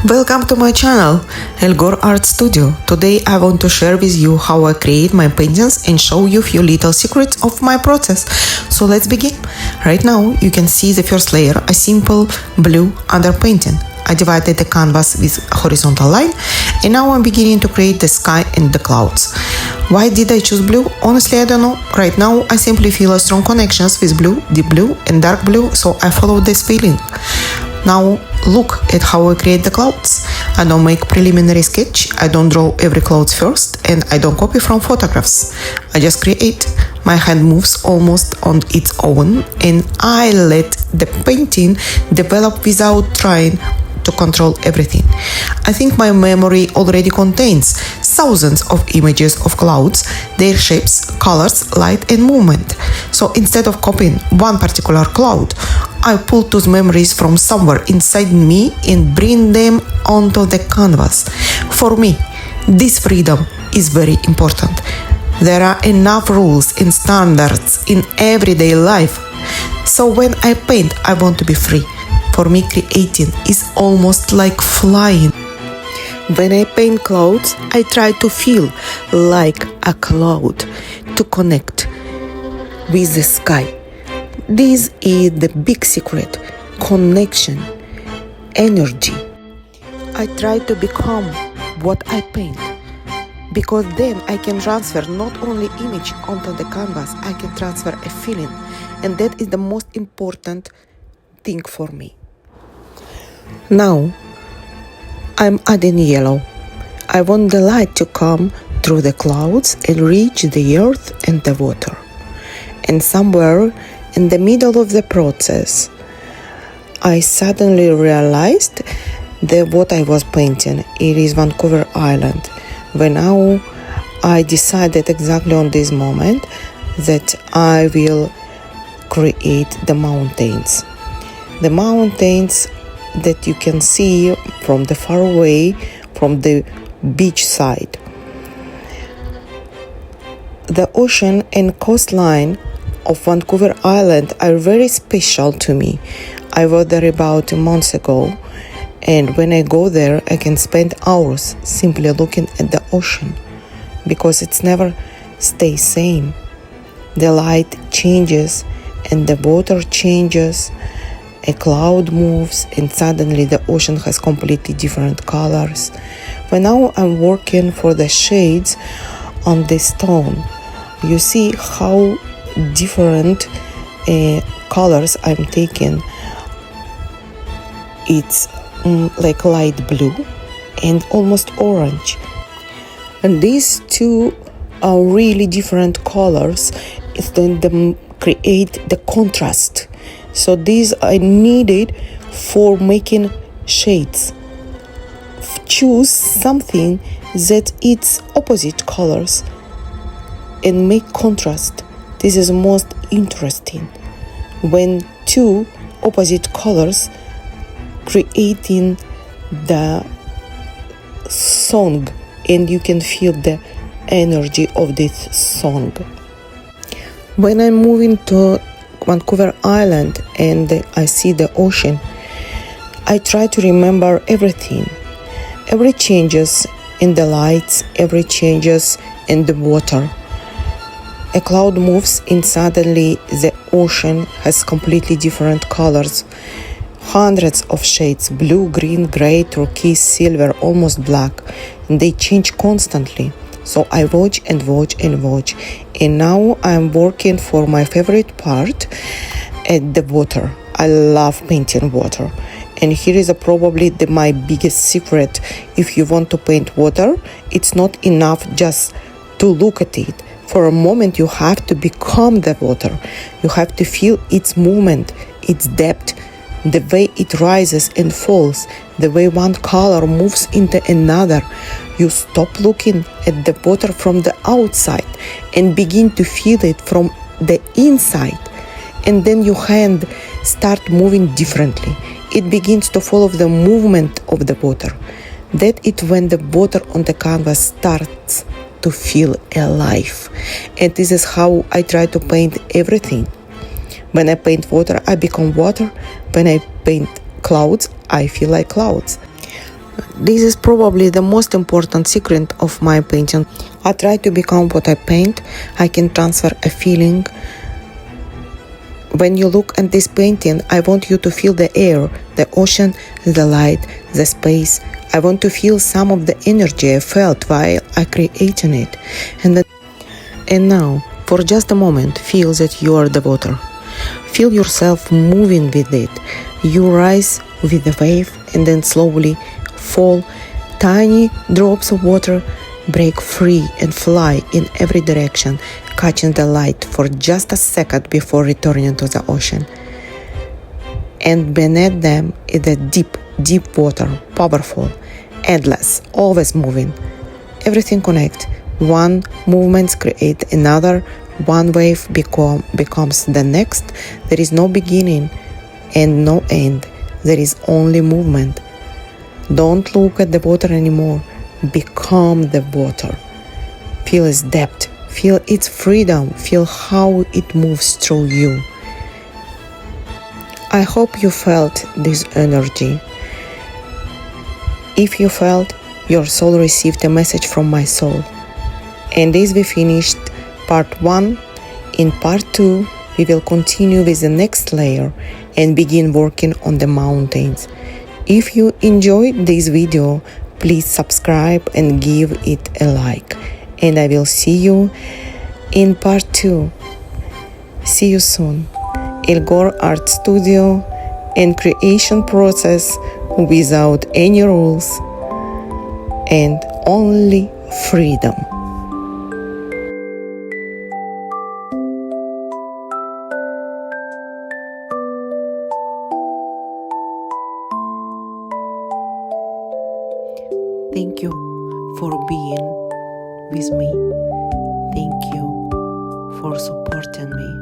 Welcome to my channel, Elgor Art Studio. Today I want to share with you how I create my paintings and show you a few little secrets of my process. So let's begin. Right now you can see the first layer, a simple blue underpainting. I divided the canvas with a horizontal line and now I'm beginning to create the sky and the clouds. Why did I choose blue? Honestly, I don't know. Right now I simply feel a strong connections with blue, deep blue and dark blue, so I follow this feeling. Now look at how I create the clouds. I don't make preliminary sketch, I don't draw every cloud first, and I don't copy from photographs. I just create. My hand moves almost on its own, and I let the painting develop without trying to control everything. I think my memory already contains thousands of images of clouds, their shapes, colors, light and movement. So instead of copying one particular cloud, I pull those memories from somewhere inside me and bring them onto the canvas. For me, this freedom is very important. There are enough rules and standards in everyday life. So when I paint, I want to be free. For me, creating is almost like flying. When I paint clouds, I try to feel like a cloud, to connect with the sky. This is the big secret: connection, energy. I try to become what I paint, because then I can transfer not only image onto the canvas, I can transfer a feeling, and that is the most important thing for me. Now I'm adding yellow. I want the light to come through the clouds and reach the earth and the water. And somewhere in the middle of the process, I suddenly realized that what I was painting, it is Vancouver Island. When now I decided exactly on this moment that I will create the mountains. The mountains that you can see from the far away, from the beach side. The ocean and coastline of Vancouver Island are very special to me. I was there about a month ago, and when I go there I can spend hours simply looking at the ocean, because it's never stays same. The light changes and the water changes, a cloud moves and suddenly the ocean has completely different colors. But now I'm working for the shades on the stone. You see how different colors I'm taking. It's like light blue and almost orange, and these two are really different colors. It's then them create the contrast. So these are needed for making shades. Choose something that it's opposite colors and make contrast. This is most interesting when two opposite colors creating the song, and you can feel the energy of this song. When I'm moving to Vancouver Island and I see the ocean, I try to remember everything. Every changes in the lights, every changes in the water. A cloud moves and suddenly the ocean has completely different colors. Hundreds of shades: blue, green, gray, turquoise, silver, almost black. And they change constantly. So I watch and watch and watch. And now I'm working for my favorite part at the water. I love painting water. And here is probably my biggest secret. If you want to paint water, it's not enough just to look at it. For a moment, you have to become the water. You have to feel its movement, its depth, the way it rises and falls, the way one color moves into another. You stop looking at the water from the outside and begin to feel it from the inside. And then your hand start moving differently. It begins to follow the movement of the water. That is when the water on the canvas starts to feel alive. And this is how I try to paint everything. When I paint water, I become water. When I paint clouds, I feel like clouds. This is probably the most important secret of my painting. I try to become what I paint. I can transfer a feeling. When you look at this painting, I want you to feel the air, the ocean, the light, the space. I want to feel some of the energy I felt while I creating it. And now, for just a moment, feel that you are the water. Feel yourself moving with it. You rise with the wave and then slowly fall. Tiny drops of water break free and fly in every direction, catching the light for just a second before returning to the ocean. And beneath them is the deep, deep water, powerful, endless, always moving. Everything connects. One movement creates another. One wave becomes the next. There is no beginning and no end. There is only movement. Don't look at the water anymore. Become the water. Feel its depth. Feel its freedom. Feel how it moves through you. I hope you felt this energy. If you felt, your soul received a message from my soul. And as we finished part 1, in part 2, we will continue with the next layer and begin working on the mountains. If you enjoyed this video, please subscribe and give it a like. And I will see you in part 2. See you soon. Elgor Art Studio and creation process without any rules and only freedom. Thank you for being with me. Thank you for supporting me.